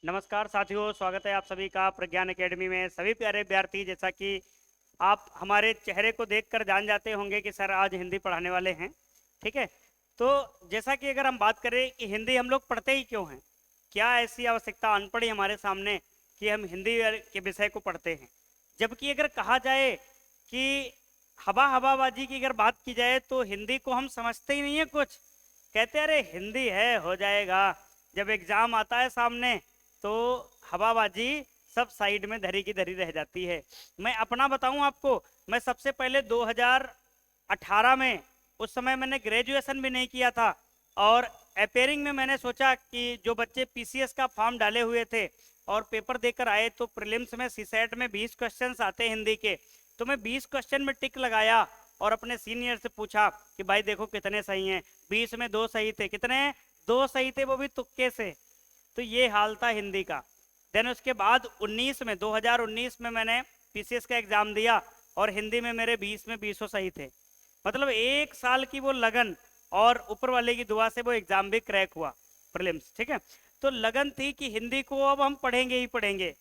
नमस्कार साथियों, स्वागत है आप सभी का प्रज्ञान एकेडमी में। सभी प्यारे विद्यार्थी, जैसा कि आप हमारे चेहरे को देखकर जान जाते होंगे कि सर आज हिंदी पढ़ाने वाले हैं। ठीक है, तो जैसा कि अगर हम बात करें कि हिंदी हम लोग पढ़ते ही क्यों हैं, क्या ऐसी आवश्यकता आन पड़ी हमारे सामने कि हम हिंदी के विषय को पढ़ते हैं। जबकि अगर कहा जाए कि हवाबाजी की अगर बात की जाए तो हिंदी को हम समझते ही नहीं है कुछ। कहते अरे हिंदी है, हो जाएगा। जब एग्जाम आता है सामने तो हवाबाजी सब साइड में धरी की धरी रह जाती है। मैं अपना बताऊं आपको, मैं सबसे पहले 2018 में, उस समय मैंने ग्रेजुएशन भी नहीं किया था, और अपेयरिंग में मैंने सोचा कि जो बच्चे पीसीएस का फॉर्म डाले हुए थे और पेपर देकर आए तो प्रीलिम्स में सीसेट में 20 क्वेश्चंस आते हिंदी के, तो मैं 20 क्वेश्चन में टिक लगाया और अपने सीनियर से पूछा कि भाई देखो कितने सही हैं। 20 में 2 सही थे। कितने? 2 सही थे, वो भी तुक्के से। तो ये हाल था हिंदी का। देन उसके बाद 2019 में मैंने पीसीएस का एग्जाम दिया और हिंदी में मेरे 20 में 20 सही थे। मतलब 1 साल की वो लगन और ऊपर वाले की दुआ से वो एग्जाम भी क्रैक हुआ, प्रीलिम्स। ठीक है, तो लगन थी कि हिंदी को अब हम पढ़ेंगे ही पढ़ेंगे।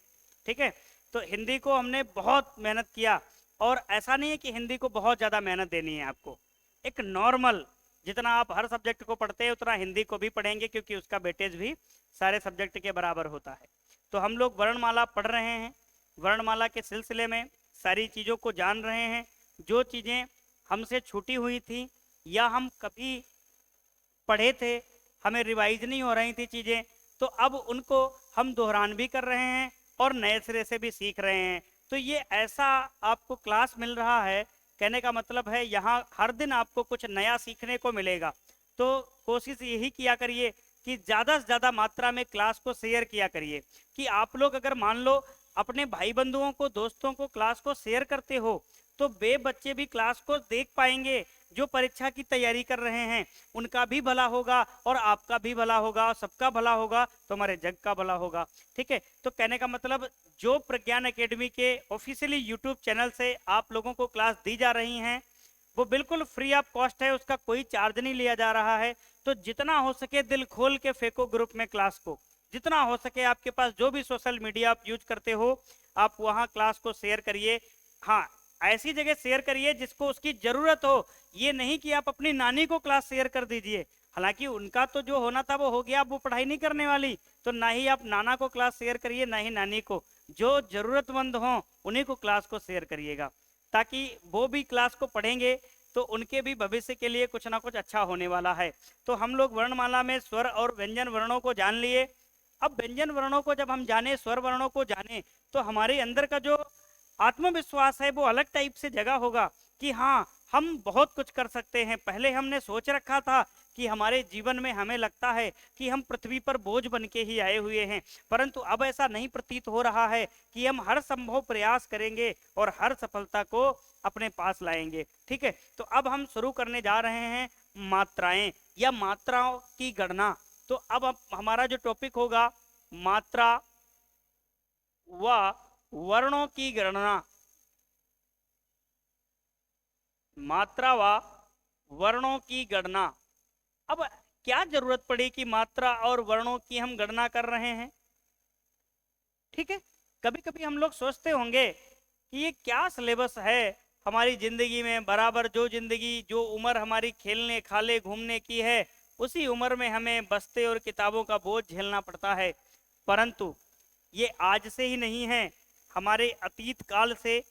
ठीक है, तो हिंदी को हमने बहुत मेहनत किया। और ऐसा नहीं है कि हिंदी को बहुत ज़्यादा मेहनत देनी है आपको। एक नॉर्मल, जितना आप हर सब्जेक्ट को पढ़ते हैं उतना हिंदी को भी पढ़ेंगे, क्योंकि उसका वेटेज भी सारे सब्जेक्ट के बराबर होता है। तो हम लोग वर्णमाला पढ़ रहे हैं, वर्णमाला के सिलसिले में सारी चीज़ों को जान रहे हैं। जो चीज़ें हमसे छूटी हुई थी या हम कभी पढ़े थे, हमें रिवाइज नहीं हो रही थी चीज़ें, तो अब उनको हम दोहरान भी कर रहे हैं और नए सिरे से भी सीख रहे हैं। तो ये ऐसा आपको क्लास मिल रहा है, कहने का मतलब है यहाँ हर दिन आपको कुछ नया सीखने को मिलेगा। तो कोशिश यही किया करिए कि ज़्यादा से ज़्यादा मात्रा में क्लास को शेयर किया करिए। कि आप लोग अगर मान लो अपने भाई बंधुओं को, दोस्तों को क्लास को शेयर करते हो तो वे बच्चे भी क्लास को देख पाएंगे। जो परीक्षा की तैयारी कर रहे हैं उनका भी भला होगा और आपका भी भला होगा, सबका भला होगा, तो हमारे जग का भला होगा। ठीक है, तो कहने का मतलब जो प्रज्ञान एकेडमी के ऑफिशियली यूट्यूब चैनल से आप लोगों को क्लास दी जा रही हैं वो बिल्कुल फ्री ऑफ कॉस्ट है, उसका कोई चार्ज नहीं लिया जा रहा है। तो जितना हो सके दिल खोल के फेंको ग्रुप में क्लास को। जितना हो सके आपके पास जो भी सोशल मीडिया आप यूज करते हो, आप वहां क्लास को शेयर करिए। हाँ, ऐसी जगह शेयर करिए जिसको उसकी जरूरत हो। ये नहीं कि आप अपनी नानी को क्लास शेयर कर दीजिए, हालांकि उनका तो जो होना था वो हो गया, अब वो पढ़ाई नहीं करने वाली, तो ना ही आप नाना को क्लास शेयर करिए ना ही नानी को। जो जरूरतमंद हो उन्हीं को क्लास को शेयर करिएगा, ताकि वो भी क्लास को पढ़ेंगे तो उनके भी भविष्य के लिए कुछ ना कुछ अच्छा होने वाला है। तो हम लोग वर्णमाला में स्वर और व्यंजन वर्णों को जान लिए। अब व्यंजन वर्णों को जब हम जाने, स्वर वर्णों को जाने, तो हमारे अंदर का जो आत्मविश्वास है वो अलग टाइप से जगा होगा कि हाँ हम बहुत कुछ कर सकते हैं। पहले हमने सोच रखा था कि हमारे जीवन में हमें लगता है कि हम पृथ्वी पर बोझ बन के ही आए हुए हैं, परंतु अब ऐसा नहीं प्रतीत हो रहा है कि हम हर संभव प्रयास करेंगे और हर सफलता को अपने पास लाएंगे। ठीक है, तो अब हम शुरू करने जा रहे हैं मात्राएं या मात्राओं की गणना। तो अब हमारा जो टॉपिक होगा मात्रा व वर्णों की गणना। मात्रा व वर्णों की गणना। अब क्या जरूरत पड़ी कि मात्रा और वर्णों की हम गणना कर रहे हैं? ठीक है, कभी कभी हम लोग सोचते होंगे कि ये क्या सिलेबस है हमारी जिंदगी में। बराबर जो जिंदगी, जो उम्र हमारी खेलने खाले घूमने की है, उसी उम्र में हमें बस्ते और किताबों का बोझ झेलना पड़ता है। परंतु ये आज से ही नहीं है, हमारे अतीत काल से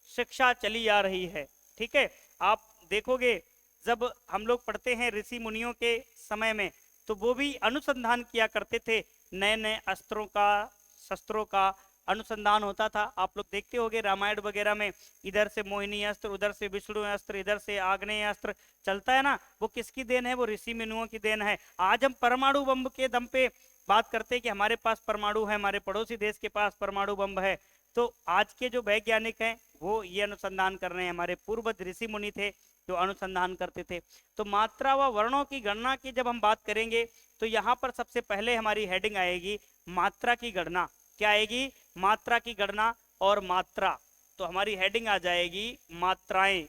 शिक्षा चली आ रही है। ठीक है, आप देखोगे जब हम लोग पढ़ते हैं ऋषि मुनियों के समय में, तो वो भी अनुसंधान किया करते थे। नए नए अस्त्रों का, शस्त्रों का अनुसंधान होता था। आप लोग देखते होंगे रामायण वगैरह में, इधर से मोहिनी अस्त्र, उधर से विष्णु अस्त्र, इधर से आग्नेय अस्त्र चलता है ना। वो किसकी देन है? वो ऋषि मुनियों की देन है। आज हम परमाणु बम के दम पे बात करते हैं कि हमारे पास परमाणु है, हमारे पड़ोसी देश के पास परमाणु बम है। तो आज के जो वैज्ञानिक हैं वो ये अनुसंधान कर रहे हैं। हमारे पूर्वज ऋषि मुनि थे जो अनुसंधान करते थे। तो मात्रा व वर्णों की गणना की जब हम बात करेंगे तो यहाँ पर सबसे पहले हमारी हेडिंग आएगी मात्रा की गणना। क्या आएगी? मात्रा की गणना और मात्रा। तो हमारी हेडिंग आ जाएगी मात्राएं।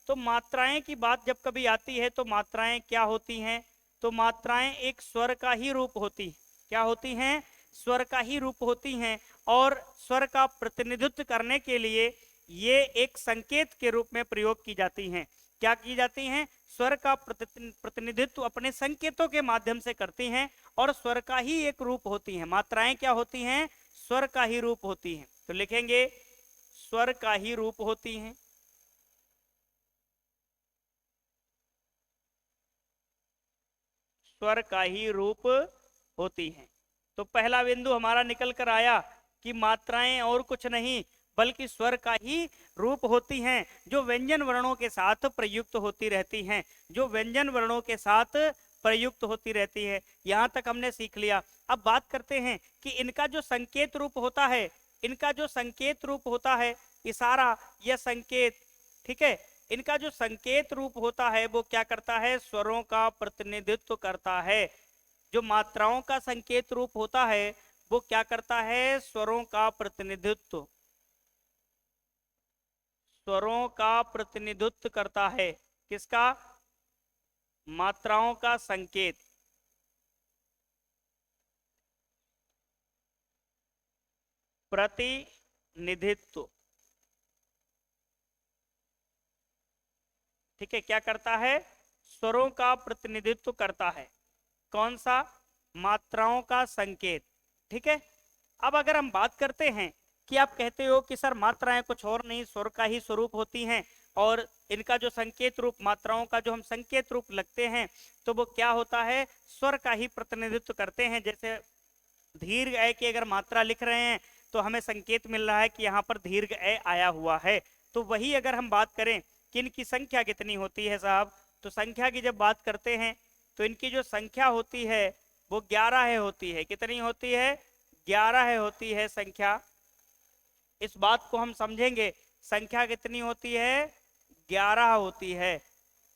तो मात्राएं की बात जब कभी आती है तो मात्राएं क्या होती हैं? तो मात्राएं एक स्वर का ही रूप होती है। क्या होती हैं? स्वर का ही रूप होती हैं और स्वर का प्रतिनिधित्व करने के लिए ये एक संकेत के रूप में प्रयोग की जाती हैं। क्या की जाती हैं? स्वर का प्रतिनिधित्व अपने संकेतों के माध्यम से करती हैं और स्वर का ही एक रूप होती हैं। मात्राएं क्या होती हैं? स्वर का ही रूप होती हैं। तो लिखेंगे स्वर का ही रूप होती हैं। स्वर का ही रूप होती हैं। तो पहला बिंदु हमारा निकल कर आया कि मात्राएं और कुछ नहीं बल्कि स्वर का ही रूप होती हैं, जो व्यंजन वर्णों के साथ प्रयुक्त होती रहती हैं, जो व्यंजन वर्णों के साथ प्रयुक्त होती रहती है। यहां तक हमने सीख लिया। अब बात करते हैं कि इनका जो संकेत रूप होता है, इनका जो संकेत रूप होता है, इशारा या संकेत, ठीक है, इनका जो संकेत रूप होता है वो क्या करता है? स्वरों का प्रतिनिधित्व करता है। जो मात्राओं का संकेत रूप होता है वो क्या करता है? स्वरों का प्रतिनिधित्व, स्वरों का प्रतिनिधित्व करता है। किसका? मात्राओं का संकेत। प्रतिनिधित्व, ठीक है, क्या करता है? स्वरों का प्रतिनिधित्व करता है। कौन सा? मात्राओं का संकेत, ठीक है। अब अगर हम बात करते हैं कि आप कहते हो कि सर मात्राएं कुछ और नहीं स्वर का ही स्वरूप होती हैं और इनका जो संकेत रूप, मात्राओं का जो हम संकेत रूप लगते हैं तो वो क्या होता है? स्वर का ही प्रतिनिधित्व करते हैं। जैसे दीर्घ ए की अगर मात्रा लिख रहे हैं तो हमें संकेत मिल रहा है कि यहाँ पर दीर्घ ए आया हुआ है। तो वही अगर हम बात करें कि इनकी संख्या कितनी होती है साहब, तो संख्या की जब बात करते हैं तो इनकी जो संख्या होती है वो 11 है होती है। कितनी होती है? 11 है होती है संख्या। इस बात को हम समझेंगे, संख्या कितनी होती है? 11 होती है।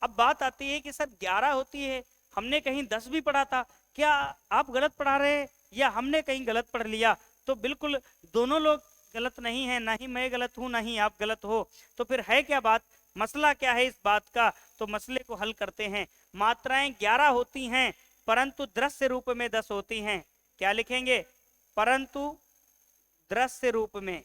अब बात आती है कि सर 11 होती है, हमने कहीं 10 भी पढ़ा था, क्या आप गलत पढ़ा रहे हैं या हमने कहीं गलत पढ़ लिया? तो बिल्कुल दोनों लोग गलत नहीं है, ना ही मैं गलत हूं ना ही आप गलत हो। तो फिर है क्या बात? मसला क्या है इस बात का? तो मसले को हल करते हैं। मात्राएं 11 होती हैं परंतु दृश्य रूप में 10 होती हैं। क्या लिखेंगे? परंतु दृश्य रूप में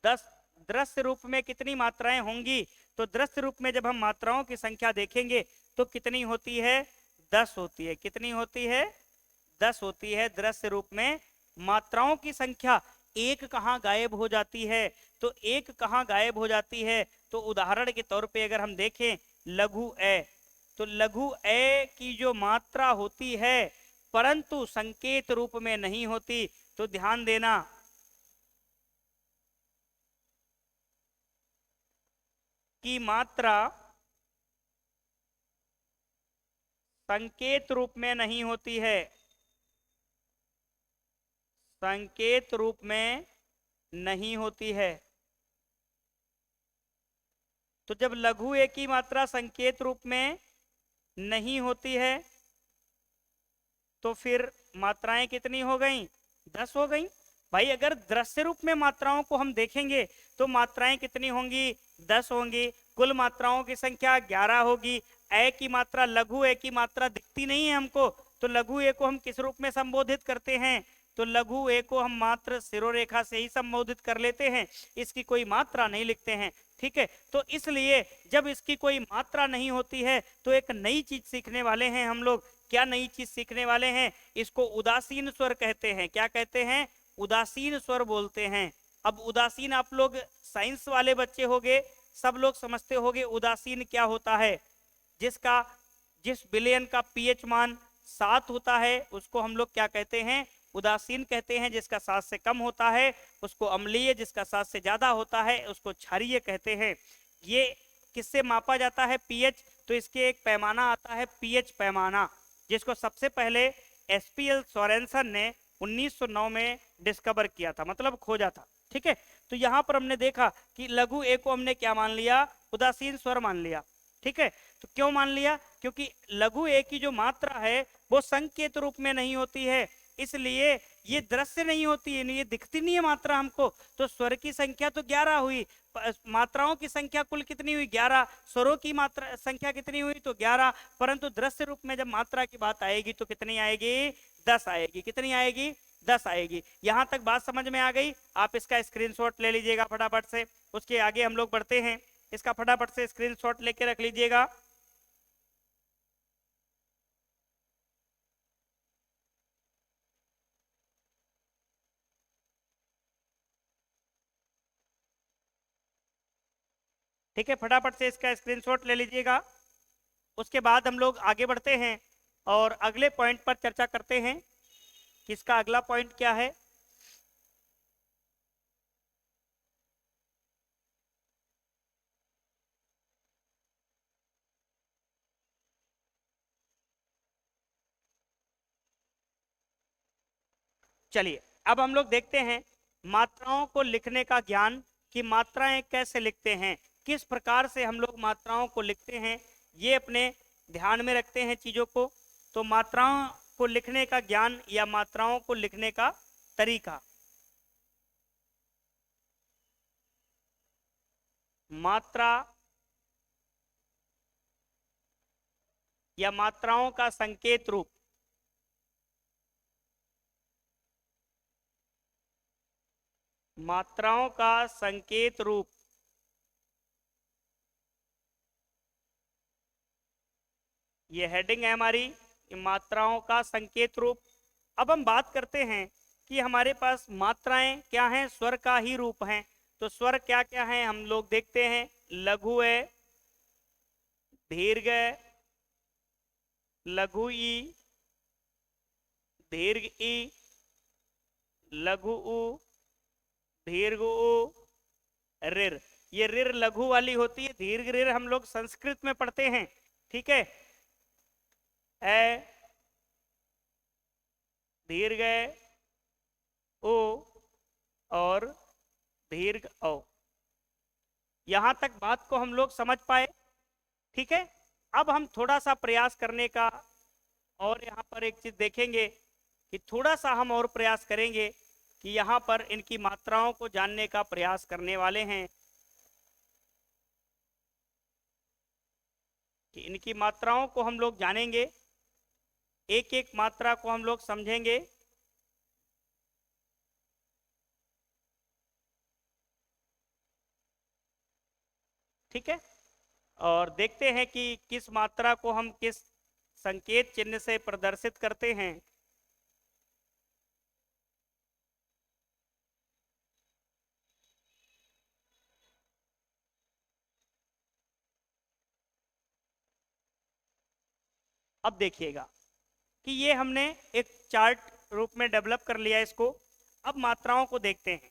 10, दृश्य रूप में कितनी मात्राएं होंगी? तो दृश्य रूप में जब हम मात्राओं की संख्या देखेंगे तो कितनी होती है? 10 होती है। कितनी होती है? 10 होती है दृश्य रूप में। मात्राओं की संख्या एक कहाँ गायब हो जाती है? तो एक कहाँ गायब हो जाती है? तो उदाहरण के तौर पे अगर हम देखें लघु ए, तो लघु ए की जो मात्रा होती है परंतु संकेत रूप में नहीं होती। तो ध्यान देना, की मात्रा संकेत रूप में नहीं होती है, संकेत रूप में नहीं होती है। तो जब लघु ए की मात्रा संकेत रूप में नहीं होती है तो फिर मात्राएं कितनी हो गई? 10 हो गई। भाई अगर दृश्य रूप में मात्राओं को हम देखेंगे तो मात्राएं कितनी होंगी? 10 होंगी। कुल मात्राओं की संख्या 11 होगी। ए की मात्रा, लघु ए की मात्रा दिखती नहीं है हमको, तो लघु ए को हम किस रूप में संबोधित करते हैं? तो लघु ए को हम मात्र सिरोरेखा से ही संबोधित कर लेते हैं, इसकी कोई मात्रा नहीं लिखते हैं, ठीक है। तो इसलिए जब इसकी कोई मात्रा नहीं होती है तो एक नई चीज सीखने वाले हैं हम लोग। क्या नई चीज सीखने वाले हैं? इसको उदासीन स्वर कहते हैं। क्या कहते हैं? उदासीन स्वर बोलते हैं। अब उदासीन, आप लोग साइंस वाले बच्चे होंगे, सब लोग समझते होंगे उदासीन क्या होता है। जिस विलयन का पीएच मान 7 होता है उसको हम लोग क्या कहते हैं? उदासीन कहते हैं। जिसका 7 से कम होता है उसको अम्लीय, जिसका 7 से ज्यादा होता है उसको क्षारीय कहते हैं। ये किससे मापा जाता है पीएच? तो इसके एक पैमाना आता है पीएच पैमाना, जिसको सबसे पहले एसपीएल सोरेनसन ने 1909 में डिस्कवर किया था, मतलब खोजा था, ठीक है। तो यहाँ पर हमने देखा कि लघु ए को हमने क्या मान लिया? उदासीन स्वर मान लिया, ठीक है। तो क्यों मान लिया? क्योंकि लघु ए की जो मात्रा है वो संकेत रूप में नहीं होती है, इसलिए ये दृश्य नहीं होती है, ये दिखती नहीं है मात्रा हमको। तो स्वर की संख्या तो 11 हुई मात्राओं की संख्या कुल कितनी हुई? 11। स्वरों की मात्रा संख्या कितनी हुई? तो 11। परंतु दृश्य रूप में जब मात्रा की बात आएगी तो कितनी आएगी? 10 आएगी। कितनी आएगी? 10 आएगी। यहां तक बात समझ में आ गई? आप इसका स्क्रीनशॉट ले लीजिएगा फटाफट से। उसके आगे हम लोग बढ़ते हैं, इसका फटाफट से स्क्रीनशॉट लेके रख लीजिएगा। ठीक है, फटाफट से इसका स्क्रीनशॉट ले लीजिएगा। उसके बाद हम लोग आगे बढ़ते हैं और अगले पॉइंट पर चर्चा करते हैं कि इसका अगला पॉइंट क्या है। चलिए अब हम लोग देखते हैं मात्राओं को लिखने का ज्ञान, कि मात्राएं कैसे लिखते हैं, किस प्रकार से हम लोग मात्राओं को लिखते हैं, ये अपने ध्यान में रखते हैं चीजों को। तो मात्राओं को लिखने का ज्ञान या मात्राओं को लिखने का तरीका। मात्रा या मात्राओं का संकेत रूप। मात्राओं का संकेत रूप। ये हेडिंग है हमारी, मात्राओं का संकेत रूप। अब हम बात करते हैं कि हमारे पास मात्राएं क्या हैं? स्वर का ही रूप हैं। तो स्वर क्या क्या हैं हम लोग देखते हैं। लघु है, दीर्घ है, लघु ई, दीर्घ ई, लघु उ, दीर्घ उ, रिर। ये रिर लघु वाली होती है, दीर्घ रिर हम लोग संस्कृत में पढ़ते हैं। ठीक है, ए, दीर्घ ओ और दीर्घ औ। यहां तक बात को हम लोग समझ पाए? ठीक है, अब हम थोड़ा सा प्रयास करने का और यहाँ पर एक चीज देखेंगे कि थोड़ा सा हम और प्रयास करेंगे कि यहाँ पर इनकी मात्राओं को जानने का प्रयास करने वाले हैं, कि इनकी मात्राओं को हम लोग जानेंगे, एक एक मात्रा को हम लोग समझेंगे। ठीक है, और देखते हैं कि किस मात्रा को हम किस संकेत चिन्ह से प्रदर्शित करते हैं। अब देखिएगा कि ये हमने एक चार्ट रूप में डेवलप कर लिया इसको। अब मात्राओं को देखते हैं।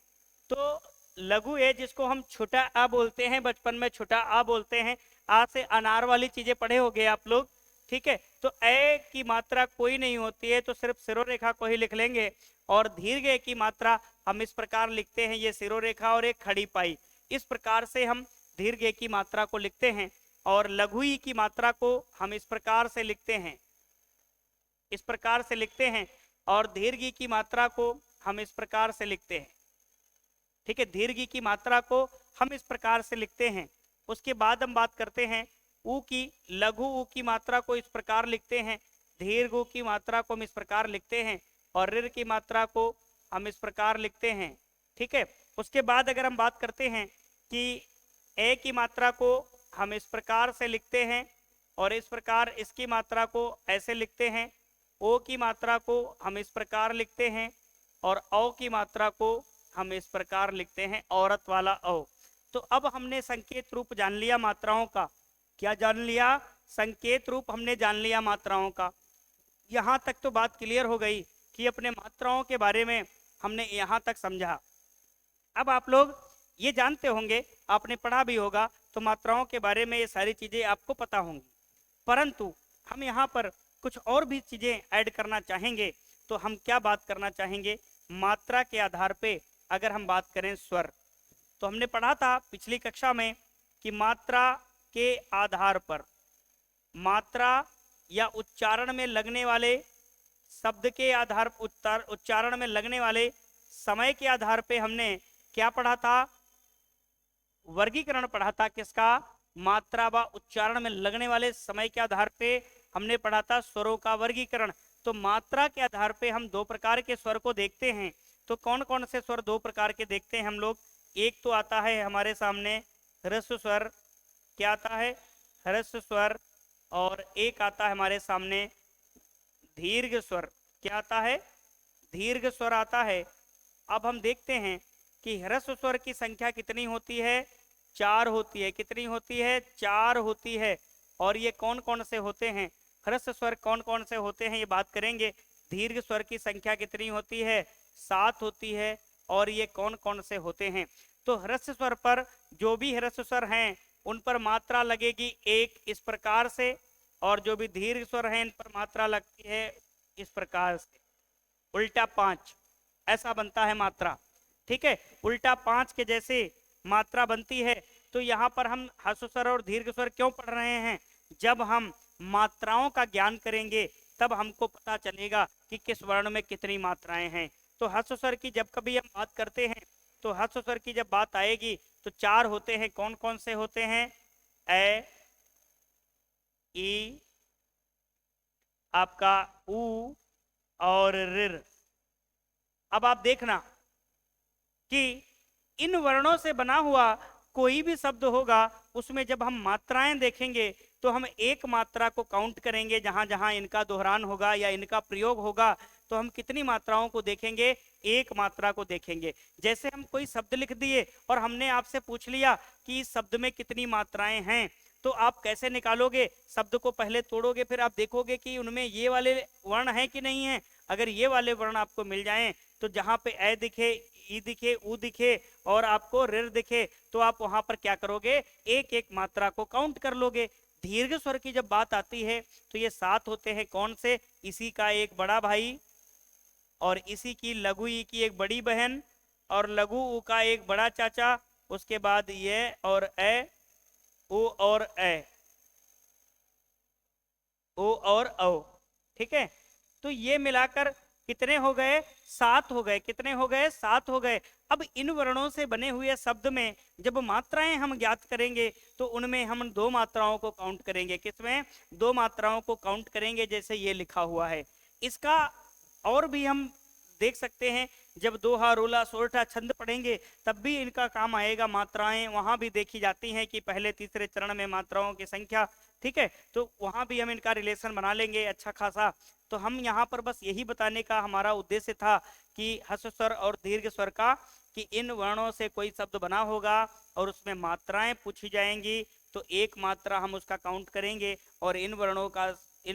तो लघु ए, जिसको हम छोटा आ बोलते हैं, बचपन में छोटा आ बोलते हैं, आ से अनार वाली चीजें पढ़े होंगे आप लोग। ठीक है, तो ए की मात्रा कोई नहीं होती है, तो सिर्फ सिरोरेखा को ही लिख लेंगे। और दीर्घ ए की मात्रा हम इस प्रकार लिखते हैं, ये सिरोरेखा और एक खड़ी पाई। इस प्रकार से हम दीर्घ ए की मात्रा को लिखते हैं। और लघु ई की मात्रा को हम इस प्रकार से लिखते हैं, इस प्रकार से लिखते हैं। और दीर्घ की मात्रा को हम इस प्रकार से लिखते हैं। ठीक है, दीर्घ की मात्रा को हम इस प्रकार से लिखते हैं। उसके बाद हम बात करते हैं ऊ की। लघु ऊ की मात्रा को इस प्रकार लिखते हैं, दीर्घ ऊ की मात्रा को हम इस प्रकार लिखते हैं, और ऋ की मात्रा को हम इस प्रकार लिखते हैं। ठीक है, उसके बाद अगर हम बात करते हैं कि ए की मात्रा को हम इस प्रकार से लिखते हैं, और इस प्रकार इसकी मात्रा को ऐसे लिखते हैं। ओ की मात्रा को हम इस प्रकार लिखते हैं, और औ की मात्रा को हम इस प्रकार लिखते हैं, औरत वाला औ। तो अब हमने संकेत रूप जान लिया मात्राओं का। क्या जान लिया? संकेत रूप हमने जान लिया मात्राओं का। यहां तक तो बात क्लियर हो गई कि अपने मात्राओं के बारे में हमने यहां तक समझा। अब आप लोग ये जानते होंगे, आपने पढ़ा भी होगा, तो मात्राओं के बारे में ये सारी चीजें आपको पता होंगी। परंतु हम यहाँ पर कुछ और भी चीजें ऐड करना चाहेंगे। तो हम क्या बात करना चाहेंगे? मात्रा के आधार पे अगर हम बात करें स्वर, तो हमने पढ़ा था पिछली कक्षा में कि मात्रा के आधार पर, मात्रा या उच्चारण में लगने वाले शब्द के आधार, उच्चारण में लगने वाले समय के आधार पे हमने क्या पढ़ा था? वर्गीकरण पढ़ा था किसका, मात्रा व उच्चारण में लगने वाले समय के आधार पे हमने पढ़ा था स्वरों का वर्गीकरण। तो मात्रा के आधार पे हम दो प्रकार के स्वर को देखते हैं। तो कौन कौन से स्वर दो प्रकार के देखते हैं हम लोग, एक तो आता है हमारे सामने ह्रस्व स्वर, क्या आता है, ह्रस्व स्वर, और एक आता है हमारे सामने दीर्घ स्वर, क्या आता है, दीर्घ स्वर आता है। अब हम देखते हैं कि ह्रस्व स्वर की संख्या कितनी होती है, चार होती है, कितनी होती है, चार होती है। और ये कौन कौन से होते हैं, ह्रस्व स्वर कौन कौन से होते हैं ये बात करेंगे। दीर्घ स्वर की संख्या कितनी होती है, सात होती है। और ये कौन कौन से होते हैं, तो ह्रस्व स्वर पर जो भी ह्रस्व स्वर हैं उन पर मात्रा लगेगी एक इस प्रकार से, और जो भी दीर्घ स्वर हैं इन पर मात्रा लगती है इस प्रकार से, उल्टा पांच, ऐसा बनता है मात्रा। ठीक है, उल्टा पांच के जैसे मात्रा बनती है। तो यहाँ पर हम ह्रस्व स्वर और दीर्घ स्वर क्यों पढ़ रहे हैं, जब हम मात्राओं का ज्ञान करेंगे तब हमको पता चलेगा कि किस वर्ण में कितनी मात्राएं हैं। तो ह्रस्व स्वर की जब कभी हम बात करते हैं तो ह्रस्व स्वर की जब बात आएगी तो चार होते हैं, कौन कौन से होते हैं, ए, ई, आपका ऊ और ऋर। अब आप देखना कि इन वर्णों से बना हुआ कोई भी शब्द होगा उसमें जब हम मात्राएं देखेंगे तो हम एक मात्रा को काउंट करेंगे, जहां जहां इनका दोहरान होगा या इनका प्रयोग होगा तो हम कितनी मात्राओं को देखेंगे, एक मात्रा को देखेंगे। जैसे हम कोई शब्द लिख दिए और हमने आपसे पूछ लिया कि इस शब्द में कितनी मात्राएं हैं, तो आप कैसे निकालोगे, शब्द को पहले तोड़ोगे फिर आप देखोगे कि उनमें ये वाले वर्ण हैं कि नहीं है। अगर ये वाले वर्ण आपको मिल जाएं तो जहां पे ए दिखे, ई दिखे, ऊ दिखे और आपको ऋ दिखे तो आप वहां पर क्या करोगे, एक एक मात्रा को काउंट कर लोगे। दीर्घ स्वर की जब बात आती है तो ये सात होते हैं, कौन से, इसी का एक बड़ा भाई और इसी की लघु ई की एक बड़ी बहन और लघु ऊ का एक बड़ा चाचा, उसके बाद ये और ए, ऊ और ए, ओ और औ। ठीक है, तो ये मिलाकर कितने हो गए, सात हो गए, कितने हो गए, सात हो गए। अब इन वर्णों से बने हुए शब्द में जब मात्राएं हम ज्ञात करेंगे तो उनमें हम दो मात्राओं को काउंट करेंगे, किसमें, दो मात्राओं को काउंट करेंगे, जैसे ये लिखा हुआ है। इसका और भी हम देख सकते हैं, जब दोहा, रोला, सोरठा, छंद पढ़ेंगे तब भी इनका काम आएगा। मात्राएं वहां भी देखी जाती हैं कि पहले तीसरे चरण में मात्राओं की संख्या, ठीक है, तो वहां भी हम इनका रिलेशन बना लेंगे अच्छा खासा। तो हम यहाँ पर बस यही बताने का हमारा उद्देश्य था कि ह्रस्व स्वर और दीर्घ स्वर का, कि इन वर्णों से कोई शब्द बना होगा और उसमें मात्राएं पूछी जाएंगी तो एक मात्रा हम उसका काउंट करेंगे, और इन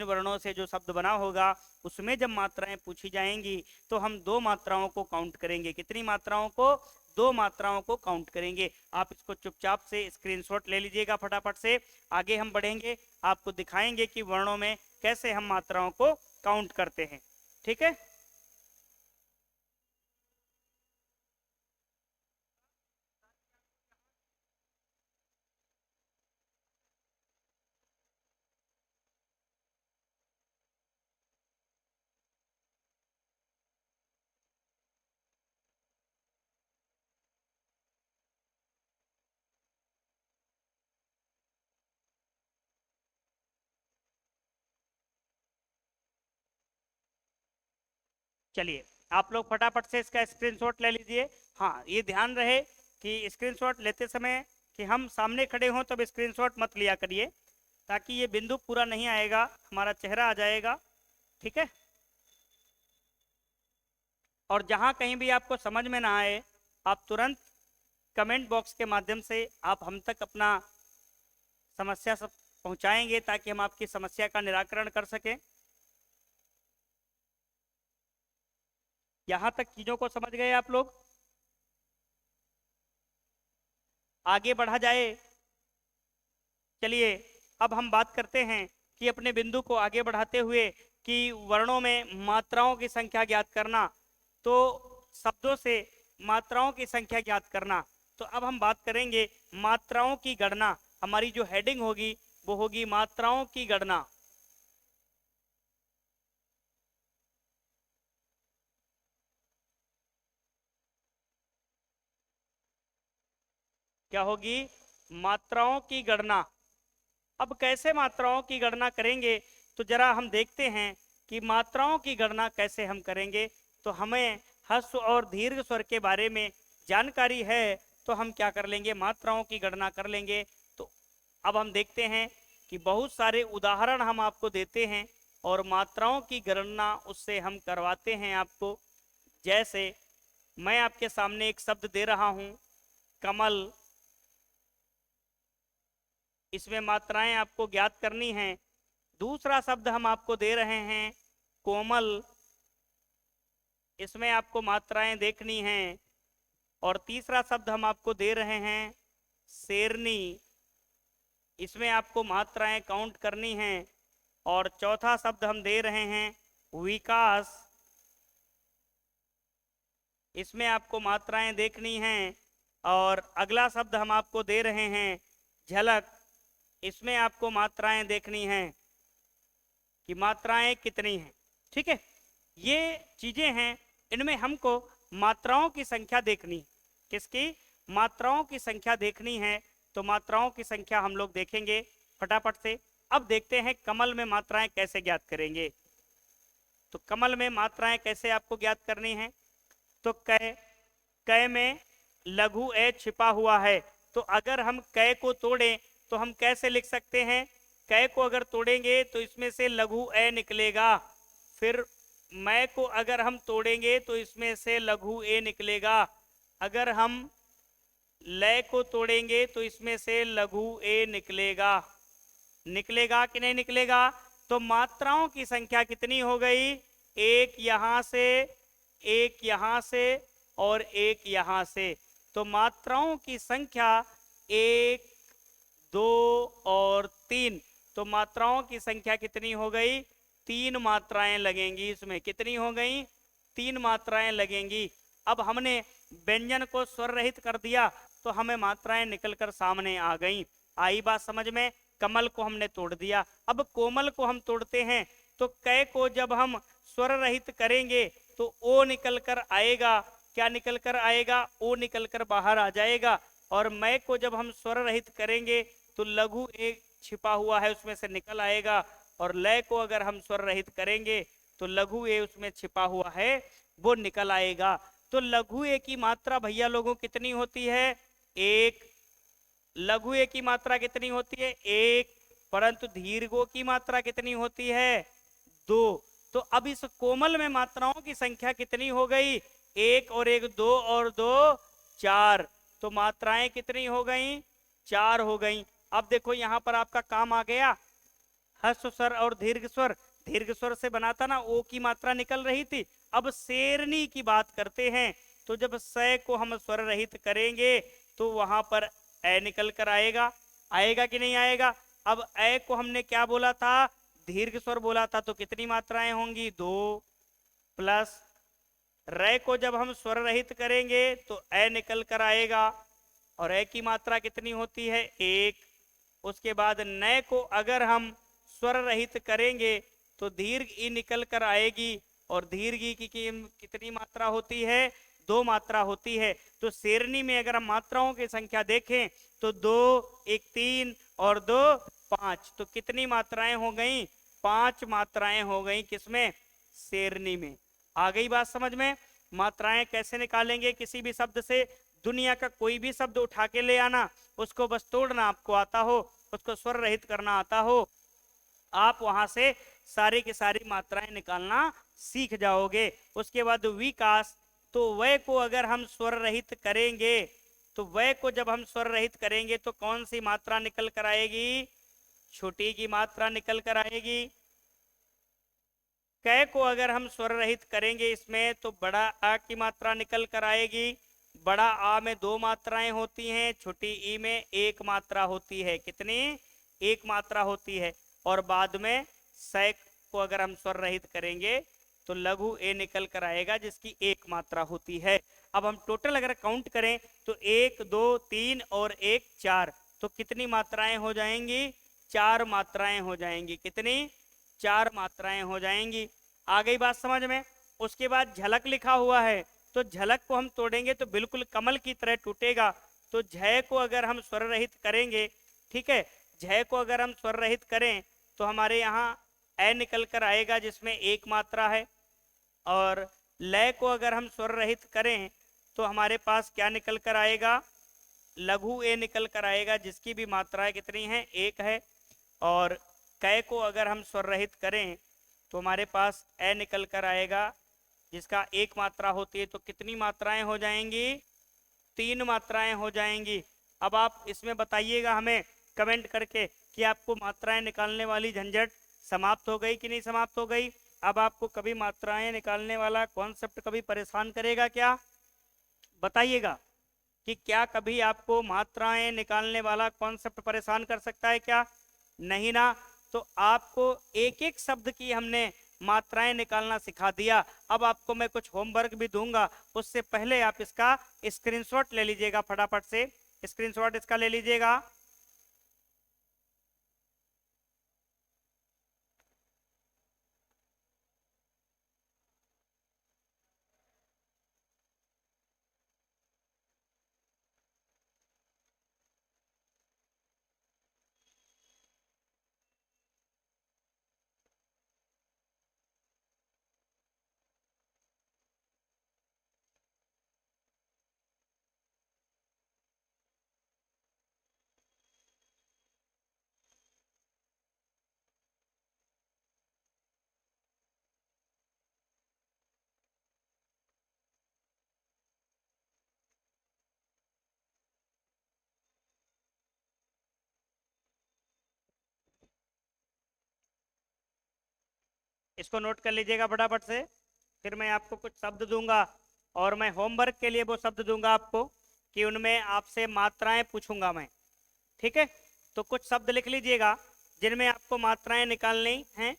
वर्णों से जो शब्द बना होगा उसमें जब मात्राएं पूछी जाएंगी तो हम दो मात्राओं को काउंट करेंगे। कितनी मात्राओं को, दो मात्राओं को काउंट करेंगे। आप इसको चुपचाप से स्क्रीनशॉट ले लीजिएगा फटाफट से। आगे हम बढ़ेंगे, आपको दिखाएंगे कि वर्णों में कैसे हम मात्राओं को काउंट करते हैं। ठीक है, चलिए आप लोग फटाफट से इसका स्क्रीनशॉट ले लीजिए। हाँ, ये ध्यान रहे कि स्क्रीनशॉट लेते समय कि हम सामने खड़े हों तब स्क्रीनशॉट मत लिया करिए, ताकि ये बिंदु पूरा नहीं आएगा, हमारा चेहरा आ जाएगा। ठीक है, और जहां कहीं भी आपको समझ में ना आए आप तुरंत कमेंट बॉक्स के माध्यम से आप हम तक अपना समस्या सब पहुंचाएंगे ताकि हम आपकी समस्या का निराकरण कर सकें। यहां तक चीजों को समझ गए आप लोग, आगे बढ़ा जाए। चलिए अब हम बात करते हैं कि अपने बिंदु को आगे बढ़ाते हुए कि वर्णों में मात्राओं की संख्या ज्ञात करना, तो शब्दों से मात्राओं की संख्या ज्ञात करना। तो अब हम बात करेंगे मात्राओं की गणना। हमारी जो हेडिंग होगी वो होगी मात्राओं की गणना। क्या होगी, मात्राओं की गणना। अब कैसे मात्राओं की गणना करेंगे, तो जरा हम देखते हैं कि मात्राओं की गणना कैसे हम करेंगे। तो हमें ह्रस्व और दीर्घ स्वर के बारे में जानकारी है, तो हम क्या कर लेंगे, मात्राओं की गणना कर लेंगे। तो अब हम देखते हैं कि बहुत सारे उदाहरण हम आपको देते हैं और मात्राओं की गणना उससे हम करवाते हैं आपको। जैसे मैं आपके सामने एक शब्द दे रहा हूं, कमल, इसमें मात्राएं आपको ज्ञात करनी हैं। दूसरा शब्द हम आपको दे रहे हैं कोमल, इसमें आपको मात्राएं देखनी हैं। और तीसरा शब्द हम आपको दे रहे हैं शेरनी, इसमें आपको मात्राएं काउंट करनी हैं। और चौथा शब्द हम दे रहे हैं विकास, इसमें आपको मात्राएं देखनी हैं। और अगला शब्द हम आपको दे रहे हैं झलक, इसमें आपको मात्राएं देखनी हैं कि मात्राएं कितनी हैं। ठीक है, ये चीजें हैं, इनमें हमको मात्राओं की संख्या देखनी है। किसकी, मात्राओं की संख्या देखनी है। तो मात्राओं की संख्या हम लोग देखेंगे फटाफट से। अब देखते हैं कमल में मात्राएं कैसे ज्ञात करेंगे। तो कमल में मात्राएं कैसे आपको ज्ञात करनी है। तो कै में लघु ए छिपा हुआ है। तो अगर हम कै को तोड़ें तो हम कैसे लिख सकते हैं, कै को अगर तोड़ेंगे तो इसमें से लघु ए निकलेगा। फिर मैं को अगर हम तोड़ेंगे तो इसमें से लघु ए निकलेगा। अगर हम लय को तोड़ेंगे तो इसमें से लघु ए निकलेगा। निकलेगा कि नहीं निकलेगा। तो मात्राओं की संख्या कितनी हो गई, एक यहां से, एक यहां से और एक यहां से। तो मात्राओं की संख्या 1, 2 और 3। तो मात्राओं की संख्या कितनी हो गई, 3 मात्राएं लगेंगी। इसमें कितनी हो गई, 3 मात्राएं लगेंगी। अब हमने व्यंजन को स्वर रहित कर दिया तो हमें मात्राएं निकलकर सामने आ गई। आई बात समझ में। कमल को हमने तोड़ दिया। अब कोमल को हम तोड़ते हैं। तो कै को जब हम स्वर रहित करेंगे तो ओ निकल कर आएगा। क्या निकल कर आएगा, ओ निकल कर बाहर आ जाएगा। और मैं को जब हम स्वर रहित करेंगे तो लघु एक छिपा हुआ है उसमें से निकल आएगा। और लय को अगर हम स्वर रहित करेंगे तो लघु ए उसमें छिपा हुआ है वो निकल आएगा। तो लघु ए की मात्रा भैया लोगों कितनी होती है, 1। लघु ए की मात्रा कितनी होती है, 1। परंतु दीर्घो की मात्रा कितनी होती है, 2। तो अब इस कोमल में मात्राओं की संख्या कितनी हो गई, 1 और 1 2 और 2 4। तो मात्राएं कितनी हो गई, 4 हो गई। अब देखो यहां पर आपका काम आ गया, ह्रस्व स्वर और दीर्घ स्वर। दीर्घ स्वर से बनाता ना, ओ की मात्रा निकल रही थी। अब शेरनी की बात करते हैं। तो जब स को हम स्वर रहित करेंगे तो वहां पर ए निकल कर आएगा। आएगा कि नहीं आएगा। अब ए को हमने क्या बोला था, दीर्घ स्वर बोला था। तो कितनी मात्राएं होंगी, 2 प्लस रे को जब हम स्वर रहित करेंगे तो ए निकल कर आएगा। और ए की मात्रा कितनी होती है, 1। उसके बाद नए को अगर हम स्वर रहित करेंगे तो दीर्घ ई निकल कर आएगी। और दीर्घ ई की कितनी मात्रा होती है, 2 मात्रा होती है। तो शेरनी में अगर हम मात्राओं की संख्या देखें तो 2, 1 3 और 2 5। तो कितनी मात्राएं हो गई, 5 मात्राएं हो गई। किसमें, शेरनी में। आ गई बात समझ में। मात्राएं कैसे निकालेंगे, किसी भी शब्द से दुनिया का कोई भी शब्द उठा के ले आना, उसको बस तोड़ना आपको आता हो, उसको स्वर रहित करना आता हो, आप वहां से सारी की सारी मात्राएं निकालना सीख जाओगे। उसके बाद विकास। तो वय को अगर हम स्वर रहित करेंगे तो वय को जब हम स्वर रहित करेंगे तो कौन सी मात्रा निकल कर आएगी, छोटी की मात्रा निकल कर आएगी। कै को अगर हम स्वर रहित करेंगे इसमें तो बड़ा आ की मात्रा निकल कर आएगी। बड़ा आ में 2 मात्राएं होती हैं, छोटी ई में 1 मात्रा होती है। कितनी, 1 मात्रा होती है। और बाद में सै को अगर हम स्वर रहित करेंगे तो लघु ए निकल कर आएगा जिसकी 1 मात्रा होती है। अब हम टोटल अगर काउंट करें तो 1 2 3 और 1 4। तो कितनी मात्राएं हो जाएंगी, 4 मात्राएं हो जाएंगी। कितनी, 4 मात्राएं हो जाएंगी। आ गई बात समझ में। उसके बाद झलक लिखा हुआ है। तो झलक को हम तोड़ेंगे तो बिल्कुल कमल की तरह टूटेगा। तो झय को अगर हम स्वर रहित करेंगे, ठीक है, झय को अगर हम स्वर रहित करें तो हमारे यहाँ ए निकल कर आएगा जिसमें एक मात्रा है, और लय को अगर हम स्वर रहित करें तो हमारे पास क्या निकल कर आएगा, लघु ए निकल कर आएगा जिसकी भी मात्राएं कितनी हैं, एक है। और कै को अगर हम स्वर रहित करें तो हमारे पास ए निकल कर आएगा जिसका एक मात्रा होती है। तो कितनी मात्राएं हो जाएंगी, तीन मात्राएं हो जाएंगी। अब आप इसमें बताइएगा हमें कमेंट करके कि आपको मात्राएं निकालने वाली झंझट समाप्त हो गई कि नहीं समाप्त हो गई। अब आपको कभी मात्राएं निकालने वाला कॉन्सेप्ट कभी परेशान करेगा क्या, बताइएगा कि क्या कभी आपको मात्राएं निकालने वाला कॉन्सेप्ट परेशान कर सकता है क्या, नहीं ना। तो आपको एक एक शब्द की हमने मात्राएं निकालना सिखा दिया। अब आपको मैं कुछ होमवर्क भी दूंगा, उससे पहले आप इसका स्क्रीनशॉट ले लीजिएगा, फटाफट से स्क्रीनशॉट इसका ले लीजिएगा। इसको नोट कर लीजिएगा फटाफट से, फिर मैं आपको कुछ शब्द दूंगा और मैं होमवर्क के लिए वो शब्द दूंगा आपको कि उनमें आपसे मात्राएं पूछूंगा मैं, ठीक है। तो कुछ शब्द लिख लीजिएगा जिनमें आपको मात्राएं निकालनी हैं।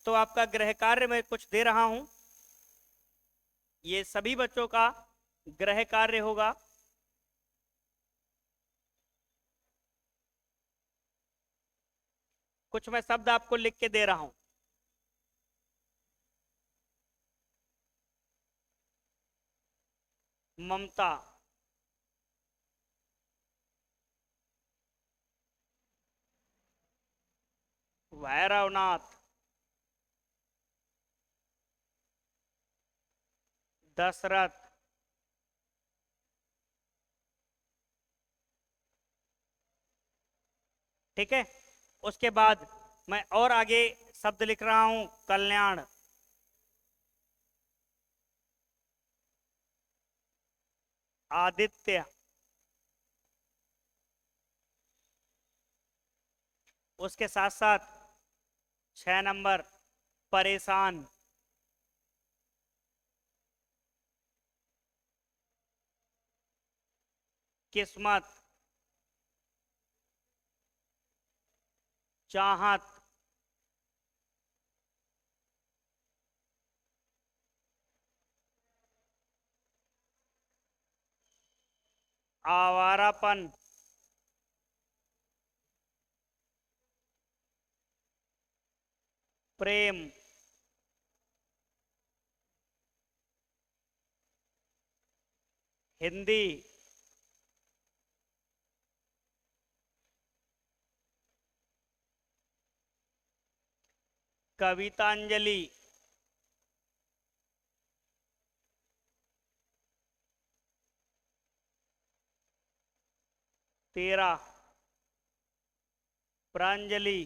तो आपका गृह कार्य मैं कुछ दे रहा हूं, ये सभी बच्चों का गृह कार्य होगा। कुछ मैं शब्द आपको लिख के दे रहा हूं। ममता, भैरवनाथ, दशरथ, ठीक है। उसके बाद मैं और आगे शब्द लिख रहा हूं, कल्याण, आदित्य, उसके साथ साथ 6 नंबर परेशान, किस्मत, चाहत, आवारापन, प्रेम, हिंदी, कवितांजलि, तेरा, प्रांजलि,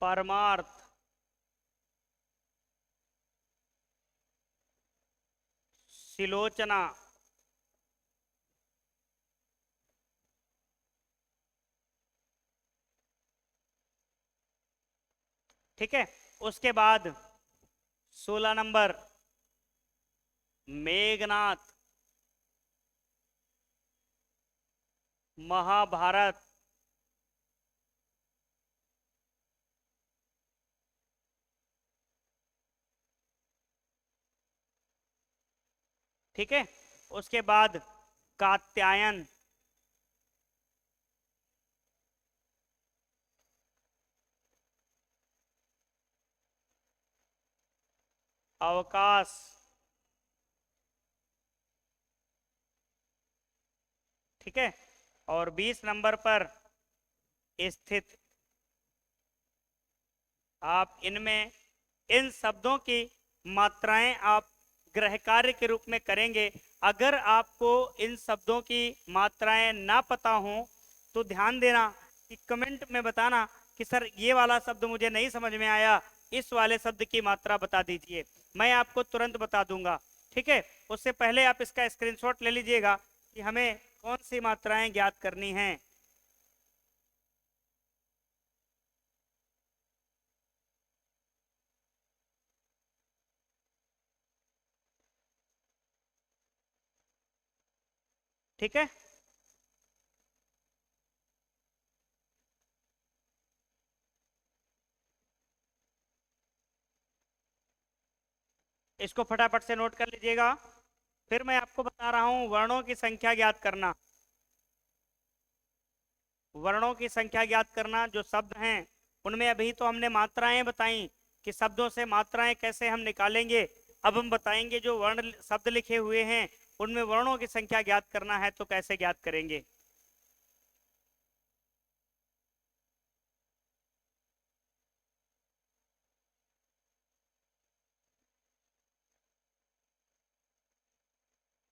परमार्थ, सिलोचना, ठीक है। उसके बाद 16 नंबर मेघनाथ, महाभारत, ठीक है। उसके बाद कात्यायन, अवकाश, ठीक है। और 20 नंबर पर स्थित। आप इनमें इन शब्दों की मात्राएं आप गृह कार्य के रूप में करेंगे। अगर आपको इन शब्दों की मात्राएं ना पता हो तो ध्यान देना कि कमेंट में बताना कि सर ये वाला शब्द मुझे नहीं समझ में आया, इस वाले शब्द की मात्रा बता दीजिए, मैं आपको तुरंत बता दूंगा, ठीक है। उससे पहले आप इसका स्क्रीनशॉट ले लीजिएगा कि हमें कौन सी मात्राएं ज्ञात करनी हैं। ठीक है, इसको फटाफट से नोट कर लीजिएगा। फिर मैं आपको बता रहा हूं वर्णों की संख्या ज्ञात करना। वर्णों की संख्या ज्ञात करना, जो शब्द हैं उनमें अभी तो हमने मात्राएं बताई कि शब्दों से मात्राएं कैसे हम निकालेंगे। अब हम बताएंगे जो वर्ण शब्द लिखे हुए हैं उनमें वर्णों की संख्या ज्ञात करना है तो कैसे ज्ञात करेंगे।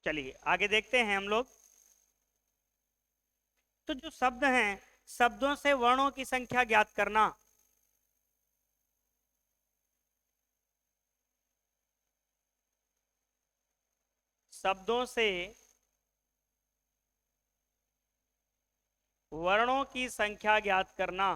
चलिए आगे देखते हैं हम लोग। तो जो शब्द हैं, शब्दों से वर्णों की संख्या ज्ञात करना। शब्दों से वर्णों की संख्या ज्ञात करना।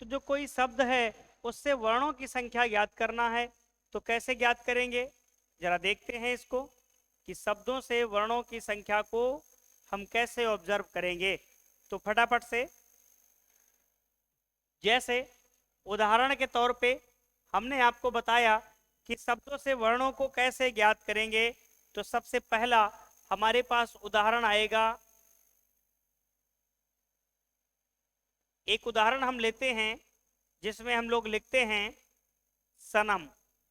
तो जो कोई शब्द है उससे वर्णों की संख्या ज्ञात करना है तो कैसे ज्ञात करेंगे, जरा देखते हैं इसको कि शब्दों से वर्णों की संख्या को हम कैसे ऑब्जर्व करेंगे। तो फटाफट से, जैसे उदाहरण के तौर पे हमने आपको बताया कि शब्दों से वर्णों को कैसे ज्ञात करेंगे, तो सबसे पहला हमारे पास उदाहरण आएगा। एक उदाहरण हम लेते हैं जिसमें हम लोग लिखते हैं सनम।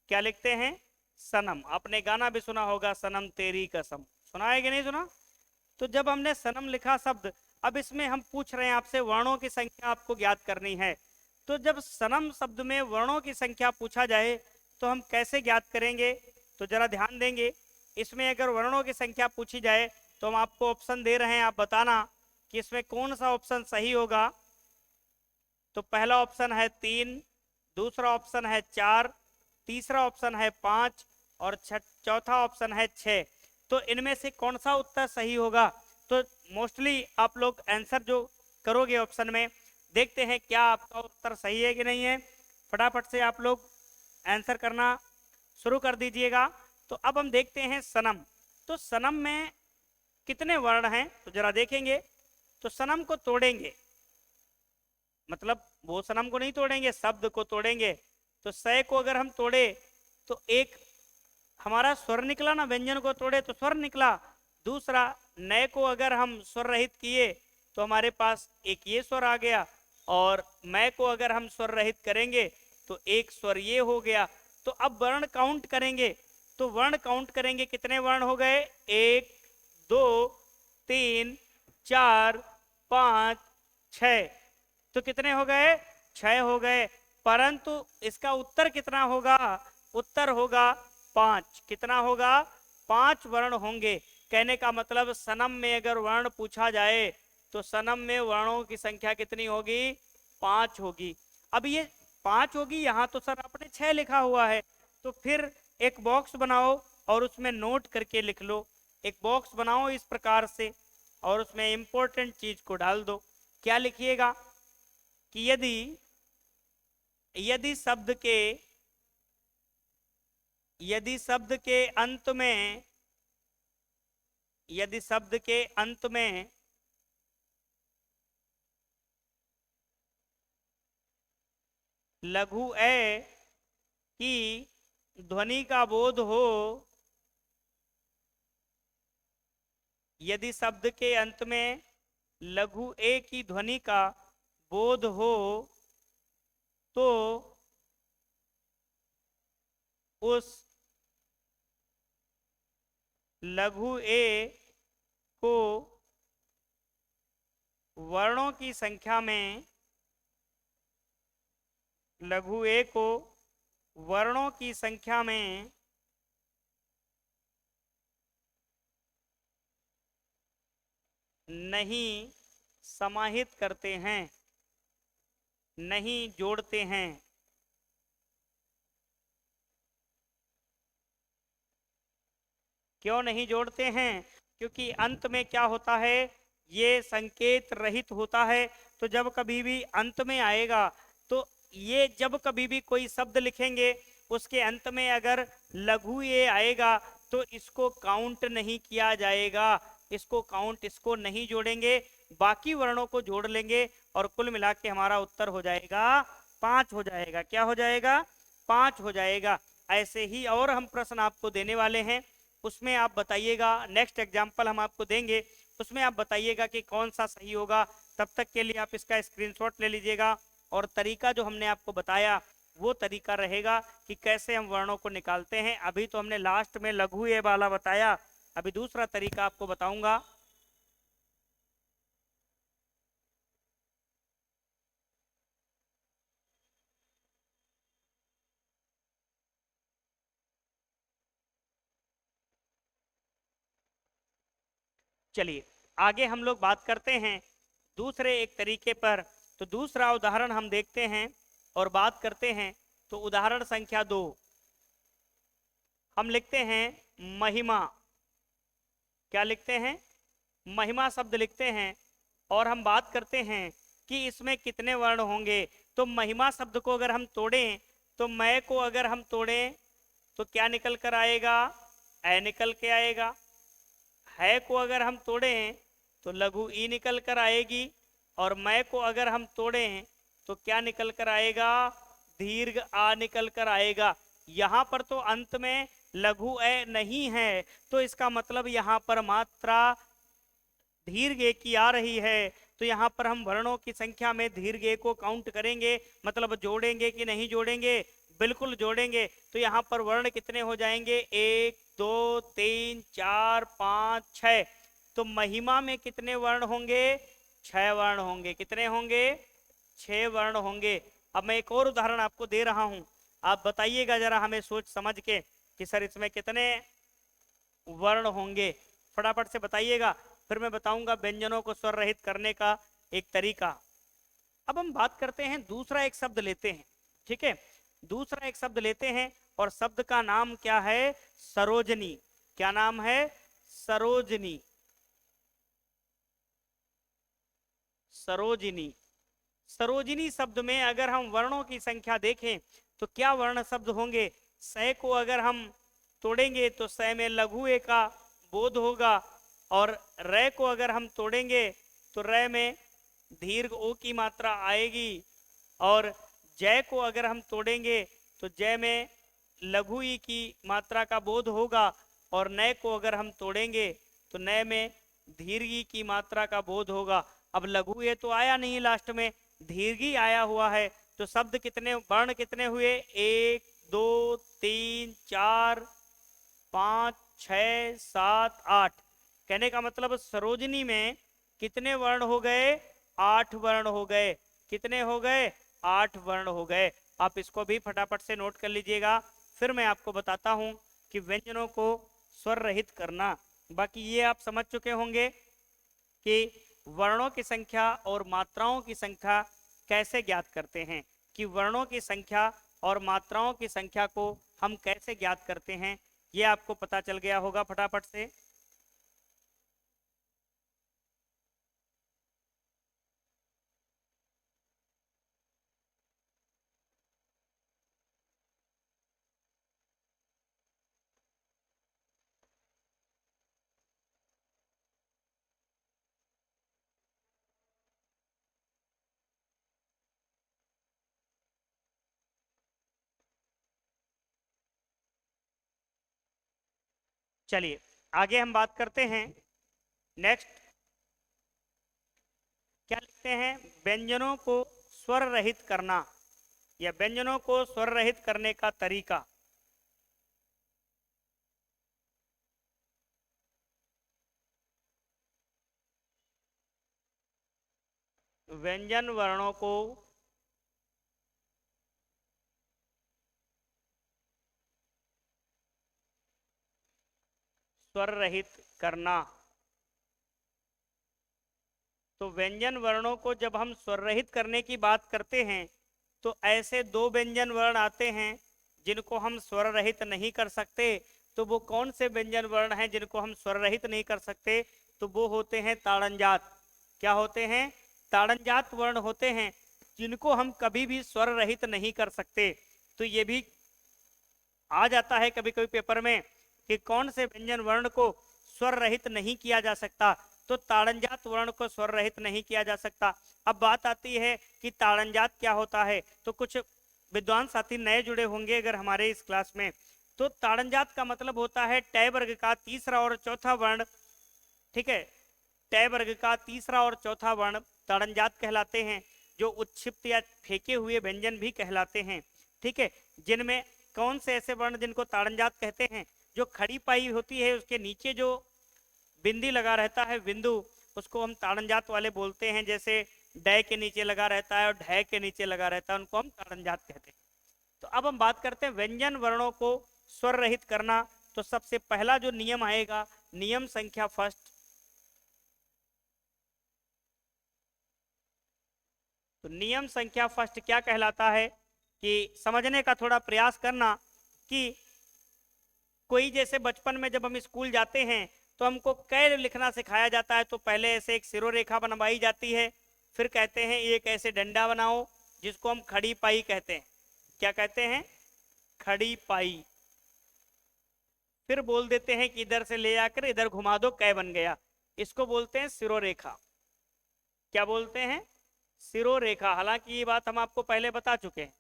क्या लिखते हैं? सनम। आपने गाना भी सुना होगा, सनम तेरी कसम, सुना है कि नहीं सुना? तो जब हमने सनम लिखा शब्द, अब इसमें हम पूछ रहे हैं आपसे वर्णों की संख्या आपको ज्ञात करनी है। तो जब सनम शब्द में वर्णों की संख्या पूछा जाए तो हम कैसे ज्ञात करेंगे, तो जरा ध्यान देंगे। इसमें अगर वर्णों की संख्या पूछी जाए तो हम आपको ऑप्शन दे रहे हैं, आप बताना कि इसमें कौन सा ऑप्शन सही होगा। तो पहला ऑप्शन है 3, दूसरा ऑप्शन है 4, तीसरा ऑप्शन है 5 और चौथा ऑप्शन है 6। तो इनमें से कौन सा उत्तर सही होगा? तो मोस्टली आप लोग आंसर जो करोगे ऑप्शन में, देखते हैं क्या आपका उत्तर सही है कि नहीं है। फटाफट से आप लोग आंसर करना शुरू कर दीजिएगा। तो अब हम देखते हैं सनम। तो सनम में कितने वर्ण हैं तो जरा देखेंगे। तो सनम को तोड़ेंगे, मतलब वो सनम को नहीं तोड़ेंगे, शब्द को तोड़ेंगे। तो सय को अगर हम तोड़े तो एक हमारा स्वर निकला ना, व्यंजन को तोड़े तो स्वर निकला। दूसरा नए को अगर हम स्वर रहित किए तो हमारे पास एक ये स्वर आ गया, और मैं को अगर हम स्वर रहित करेंगे तो एक स्वर ये हो गया। तो अब वर्ण काउंट करेंगे, तो वर्ण काउंट करेंगे, कितने वर्ण हो गए? 1 2 3 4 5 6। तो कितने हो गए? 6 हो गए। परंतु इसका उत्तर कितना होगा? उत्तर होगा 5। कितना होगा? 5 वर्ण होंगे। कहने का मतलब सनम में अगर वर्ण पूछा जाए तो सनम में वर्णों की संख्या कितनी होगी? 5 होगी। अब ये 5 होगी, यहां तो सर आपने 6 लिखा हुआ है, तो फिर एक बॉक्स बनाओ और उसमें नोट करके लिख लो। एक बॉक्स बनाओ इस प्रकार से और उसमें इंपॉर्टेंट चीज को डाल दो। क्या लिखिएगा कि यदि यदि शब्द के यदि शब्द के अंत में यदि शब्द के अंत में लघु ए की ध्वनि का बोध हो यदि शब्द के अंत में लघु ए की ध्वनि का बोध हो तो उस लघु ए को वर्णों की संख्या में लघु ए को वर्णों की संख्या में नहीं समाहित करते हैं, नहीं जोड़ते हैं। क्यों नहीं जोड़ते हैं? क्योंकि अंत में क्या होता है, ये संकेत रहित होता है। तो जब कभी भी अंत में आएगा तो ये जब कभी भी कोई शब्द लिखेंगे उसके अंत में अगर लघु ये आएगा तो इसको काउंट नहीं किया जाएगा, इसको नहीं जोड़ेंगे, बाकी वर्णों को जोड़ लेंगे और कुल मिला के हमारा उत्तर हो जाएगा 5 हो जाएगा। क्या हो जाएगा? 5 हो जाएगा। ऐसे ही और हम प्रश्न आपको देने वाले हैं, उसमें आप बताइएगा, नेक्स्ट एग्जाम्पल हम आपको देंगे, उसमें आप बताइएगा कि कौन सा सही होगा। तब तक के लिए आप इसका स्क्रीनशॉट ले लीजिएगा और तरीका जो हमने आपको बताया वो तरीका रहेगा कि कैसे हम वर्णों को निकालते हैं। अभी तो हमने लास्ट में लघु ए वाला बताया, अभी दूसरा तरीका आपको बताऊंगा। चलिए आगे हम लोग बात करते हैं दूसरे एक तरीके पर। तो दूसरा उदाहरण हम देखते हैं और बात करते हैं। तो उदाहरण संख्या 2 हम लिखते हैं महिमा। क्या लिखते हैं? महिमा शब्द लिखते हैं और हम बात करते हैं कि इसमें कितने वर्ण होंगे। तो महिमा शब्द को अगर हम तोड़ें तो मैं को अगर हम तोड़ें तो क्या निकल कर आएगा? ए निकल के आएगा। है को अगर हम तोड़ें तो लघु ई निकल कर आएगी और मैं को अगर हम तोड़ें तो क्या निकल कर आएगा? दीर्घ आ निकल कर आएगा। यहां पर तो अंत में लघु ए नहीं है तो इसका मतलब यहां पर मात्रा दीर्घ ए की आ रही है। तो यहाँ पर हम वर्णों की संख्या में दीर्घ ए को काउंट करेंगे, मतलब जोड़ेंगे कि नहीं जोड़ेंगे? बिल्कुल जोड़ेंगे। तो यहाँ पर वर्ण कितने हो जाएंगे? 1 2 3 4 5 6। तो महिमा में कितने वर्ण होंगे? 6 वर्ण होंगे। कितने होंगे? 6 वर्ण होंगे। अब मैं एक और उदाहरण आपको दे रहा हूं, आप बताइएगा जरा हमें सोच समझ के कि सर इसमें कितने वर्ण होंगे। फटाफट से बताइएगा, फिर मैं बताऊंगा व्यंजनों को स्वर रहित करने का एक तरीका। अब हम बात करते हैं, दूसरा एक शब्द लेते हैं। ठीक है, दूसरा एक शब्द लेते हैं और शब्द का नाम क्या है? सरोजनी। क्या नाम है? सरोजनी। सरोजिनी। सरोजिनी शब्द में अगर हम वर्णों की संख्या देखें तो क्या वर्ण शब्द होंगे? सै को अगर हम तोड़ेंगे तो सै में लघु ए का बोध होगा और रै को अगर हम तोड़ेंगे तो रै में दीर्घ ओ की मात्रा आएगी और जय को अगर हम तोड़ेंगे तो जय में लघु ई की मात्रा का बोध होगा और नय को अगर हम तोड़ेंगे तो नय में दीर्घी की मात्रा का बोध होगा। अब लघु ये तो आया नहीं, लास्ट में दीर्घी आया हुआ है। तो शब्द कितने, वर्ण कितने हुए? 1 2 3 4 5 6 7 8। कहने का मतलब सरोजनी में कितने वर्ण हो गए? 8 वर्ण हो गए। कितने हो गए? 8 वर्ण हो गए। आप इसको भी फटाफट से नोट कर लीजिएगा, फिर मैं आपको बताता हूं कि व्यंजनों को स्वर रहित करना। बाकी ये आप समझ चुके होंगे कि वर्णों की संख्या और मात्राओं की संख्या कैसे ज्ञात करते हैं, कि वर्णों की संख्या और मात्राओं की संख्या को हम कैसे ज्ञात करते हैं, ये आपको पता चल गया होगा फटाफट से। चलिए आगे हम बात करते हैं। नेक्स्ट क्या लिखते हैं, व्यंजनों को स्वर रहित करना या व्यंजनों को स्वर रहित करने का तरीका। व्यंजन वर्णों को स्वर रहित करना। तो व्यंजन वर्णों को जब हम स्वर रहित करने की बात करते हैं तो ऐसे दो व्यंजन वर्ण आते हैं जिनको हम स्वर रहित नहीं कर सकते। तो वो कौन से व्यंजन वर्ण हैं जिनको हम स्वर रहित नहीं कर सकते? तो वो होते हैं ताड़नजात। क्या होते हैं? ताड़नजात वर्ण होते हैं जिनको हम कभी भी स्वर रहित नहीं कर सकते। तो ये भी आ जाता है कभी कभी पेपर में कि कौन से व्यंजन वर्ण को स्वर रहित नहीं किया जा सकता। तो ताड़नजात वर्ण को स्वर रहित नहीं किया जा सकता। अब बात आती है कि ताड़नजात क्या होता है। तो कुछ विद्वान साथी नए जुड़े होंगे अगर हमारे इस क्लास में, तो ताड़नजात का मतलब होता है टय वर्ग का तीसरा और चौथा वर्ण। ठीक है, टय वर्ग का तीसरा और चौथा वर्ण ताड़नजात कहलाते हैं, जो उत्क्षिप्त या फेंके हुए व्यंजन भी कहलाते हैं। ठीक है, जिनमें कौन से ऐसे वर्ण जिनको ताड़नजात कहते हैं? जो खड़ी पाई होती है उसके नीचे जो बिंदी लगा रहता है बिंदु, उसको हम ताड़नजात वाले बोलते हैं। जैसे डय के नीचे लगा रहता है और ढय के नीचे लगा रहता है, उनको हम ताड़नजात कहते हैं। तो अब हम बात करते हैं व्यंजन वर्णों को स्वर रहित करना। तो सबसे पहला जो नियम आएगा, नियम संख्या फर्स्ट। तो नियम संख्या फर्स्ट क्या कहलाता है कि समझने का थोड़ा प्रयास करना कि कोई जैसे बचपन में जब हम स्कूल जाते हैं तो हमको कै लिखना सिखाया जाता है। तो पहले ऐसे एक सिरोरेखा बनवाई जाती है, फिर कहते हैं एक ऐसे डंडा बनाओ जिसको हम खड़ी पाई कहते हैं। क्या कहते हैं? खड़ी पाई। फिर बोल देते हैं कि इधर से ले आकर इधर घुमा दो, कै बन गया। इसको बोलते हैं सिरोरेखा। क्या बोलते हैं? सिरोरेखा। हालांकि ये बात हम आपको पहले बता चुके हैं,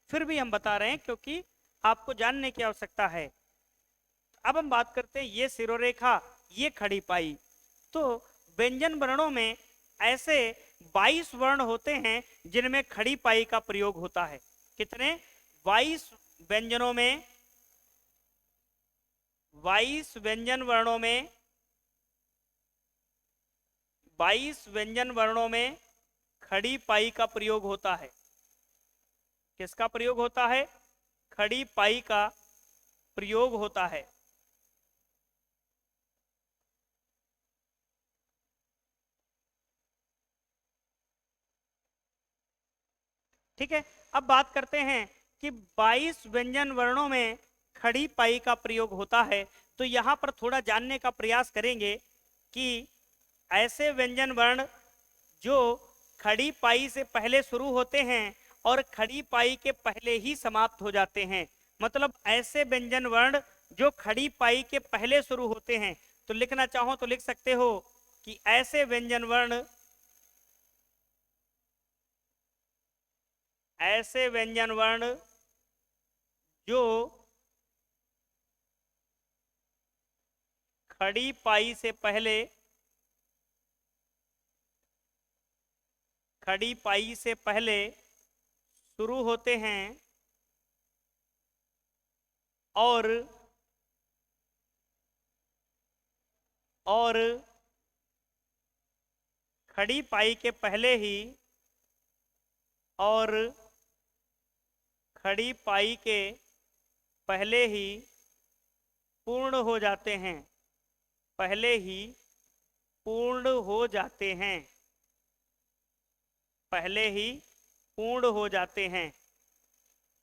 फिर भी हम बता रहे हैं क्योंकि आपको जानने की आवश्यकता है। अब हम बात करते हैं ये सिरोरेखा, ये खड़ी पाई। तो व्यंजन वर्णों में ऐसे 22 वर्ण होते हैं जिनमें खड़ी पाई का प्रयोग होता है। कितने? 22 व्यंजनों में, 22 व्यंजन वर्णों में, 22 व्यंजन वर्णों में खड़ी पाई का प्रयोग होता है। किसका प्रयोग होता है? खड़ी पाई का प्रयोग होता है। ठीक है, अब बात करते हैं कि 22 व्यंजन वर्णों में खड़ी पाई का प्रयोग होता है। तो यहां पर थोड़ा जानने का प्रयास करेंगे कि ऐसे व्यंजन वर्ण जो खड़ी पाई से पहले शुरू होते हैं और खड़ी पाई के पहले ही समाप्त हो जाते हैं। मतलब ऐसे व्यंजन वर्ण जो खड़ी पाई के पहले शुरू होते हैं। तो लिखना चाहो तो लिख सकते हो कि ऐसे व्यंजन वर्ण, ऐसे व्यंजन वर्ण जो खड़ी पाई से पहले, खड़ी पाई से पहले शुरू होते हैं और खड़ी पाई के पहले ही, और खड़ी पाई के पहले ही पूर्ण हो जाते हैं, पहले ही पूर्ण हो जाते हैं, पहले ही पूर्ण हो जाते हैं।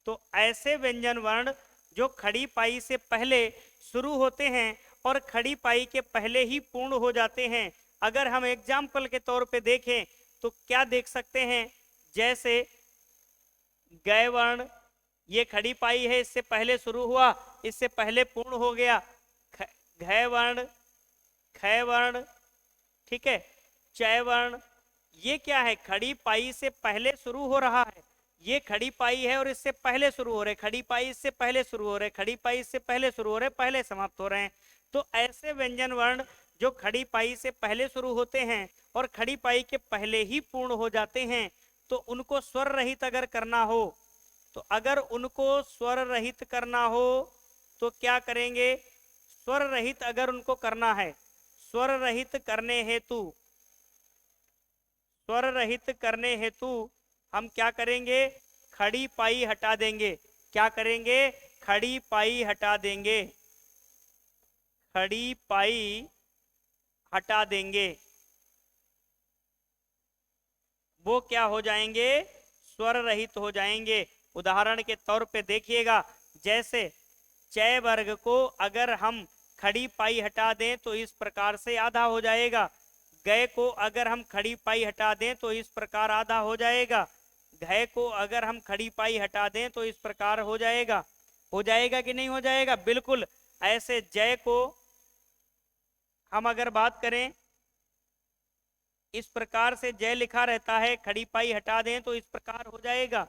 तो ऐसे व्यंजन वर्ण जो खड़ी पाई से पहले शुरू होते हैं और खड़ी पाई के पहले ही पूर्ण हो जाते हैं। अगर हम एग्जाम्पल के तौर पे देखें तो क्या देख सकते हैं? जैसे गय वर्ण, ये खड़ी पाई है, इससे पहले शुरू हुआ, इससे पहले पूर्ण हो गया। घय वर्ण, खय वर्ण, ठीक है, चय वर्ण, ये क्या है? खड़ी पाई से पहले शुरू हो रहा है। ये खड़ी पाई है और इससे पहले शुरू हो रहे, खड़ी पाई इससे पहले शुरू हो रहे, खड़ी पाई इससे पहले शुरू हो रहे, पहले समाप्त हो रहे हैं। तो ऐसे व्यंजन वर्ण जो खड़ी पाई से पहले शुरू होते हैं और खड़ी पाई के पहले ही पूर्ण हो जाते हैं, तो उनको स्वर रहित अगर करना हो, तो अगर उनको स्वर रहित करना हो तो क्या करेंगे? स्वर रहित अगर उनको करना है, स्वर रहित करने हेतु, स्वर रहित करने हेतु हम क्या करेंगे? खड़ी पाई हटा देंगे। क्या करेंगे? खड़ी पाई हटा देंगे, खड़ी पाई हटा देंगे। वो क्या हो जाएंगे? स्वर रहित हो जाएंगे। उदाहरण के तौर पे देखिएगा, जैसे चय वर्ग को अगर हम खड़ी पाई हटा दें तो इस प्रकार से आधा हो जाएगा। गय को अगर हम खड़ी पाई हटा दें तो इस प्रकार आधा हो जाएगा। घय को अगर हम खड़ी पाई हटा दें तो इस प्रकार हो जाएगा। हो जाएगा कि नहीं हो जाएगा? बिल्कुल। ऐसे जय को हम अगर बात करें, इस प्रकार से जय लिखा रहता है, खड़ी पाई हटा दें तो इस प्रकार हो जाएगा।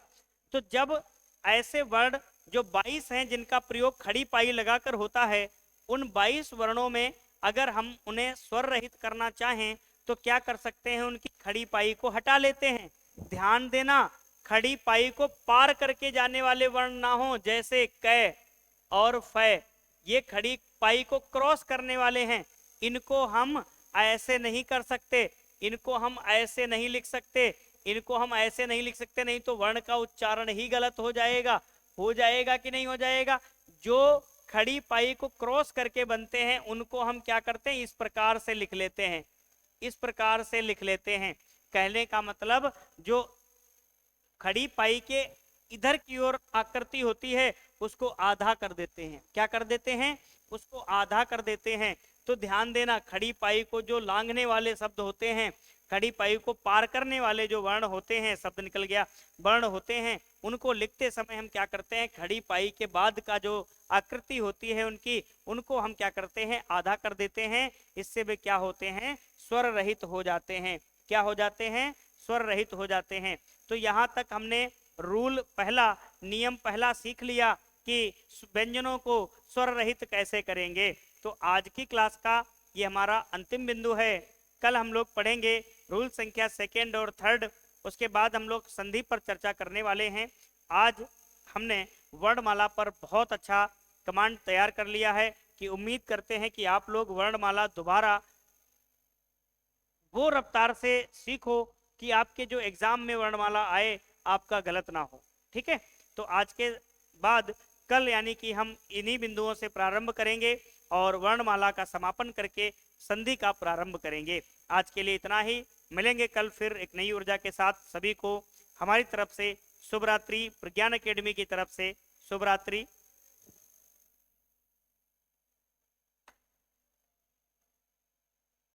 तो जब ऐसे वर्ण जो 22 हैं जिनका प्रयोग खड़ी पाई लगाकर होता है, उन 22 वर्णों में अगर हम उन्हें स्वर रहित करना चाहें तो क्या कर सकते हैं? उनकी खड़ी पाई को हटा लेते हैं। ध्यान देना, खड़ी पाई को पार करके जाने वाले वर्ण ना हो, जैसे कै और फै, ये खड़ी पाई को क्रॉस करने वाले हैं। इनको हम ऐसे नहीं कर सकते, इनको हम ऐसे नहीं लिख सकते, इनको हम ऐसे नहीं लिख सकते, नहीं तो वर्ण का उच्चारण ही गलत हो जाएगा। हो जाएगा कि नहीं हो जाएगा? जो खड़ी पाई को क्रॉस करके बनते हैं उनको हम क्या करते हैं? इस प्रकार से लिख लेते हैं, इस प्रकार से लिख लेते हैं। कहने का मतलब जो खड़ी पाई के इधर की ओर आकृति होती है उसको आधा कर देते हैं। क्या कर देते हैं? उसको आधा कर देते हैं। तो ध्यान देना, खड़ी पाई को जो लांघने वाले शब्द होते हैं, खड़ी पाई को पार करने वाले जो वर्ण होते हैं, शब्द निकल गया, वर्ण होते हैं, उनको लिखते समय हम क्या करते हैं? खड़ी पाई के बाद का जो आकृति होती है उनकी, उनको हम क्या करते हैं? आधा कर देते हैं। इससे वे क्या होते हैं? स्वर रहित हो जाते हैं। क्या हो जाते हैं? स्वर रहित हो जाते हैं। तो यहाँ तक हमने रूल पहला, नियम पहला सीख लिया कि व्यंजनों को स्वर रहित कैसे करेंगे। तो आज की क्लास का ये हमारा अंतिम बिंदु है। कल हम लोग पढ़ेंगे रूल संख्या सेकेंड और थर्ड, उसके बाद हम लोग संधि पर चर्चा करने वाले हैं। आज हमने वर्णमाला पर बहुत अच्छा कमांड तैयार कर लिया है कि उम्मीद करते हैं कि आप लोग वर्णमाला दोबारा वो रफ्तार से सीखो कि आपके जो एग्जाम में वर्णमाला आए आपका गलत ना हो। ठीक है, तो आज के बाद कल यानी कि हम इन्हीं बिंदुओं से प्रारंभ करेंगे और वर्णमाला का समापन करके संधि का प्रारंभ करेंगे। आज के लिए इतना ही, मिलेंगे कल फिर एक नई ऊर्जा के साथ। सभी को हमारी तरफ से शुभ रात्रि, प्रज्ञान एकेडमी की तरफ से शुभ रात्रि।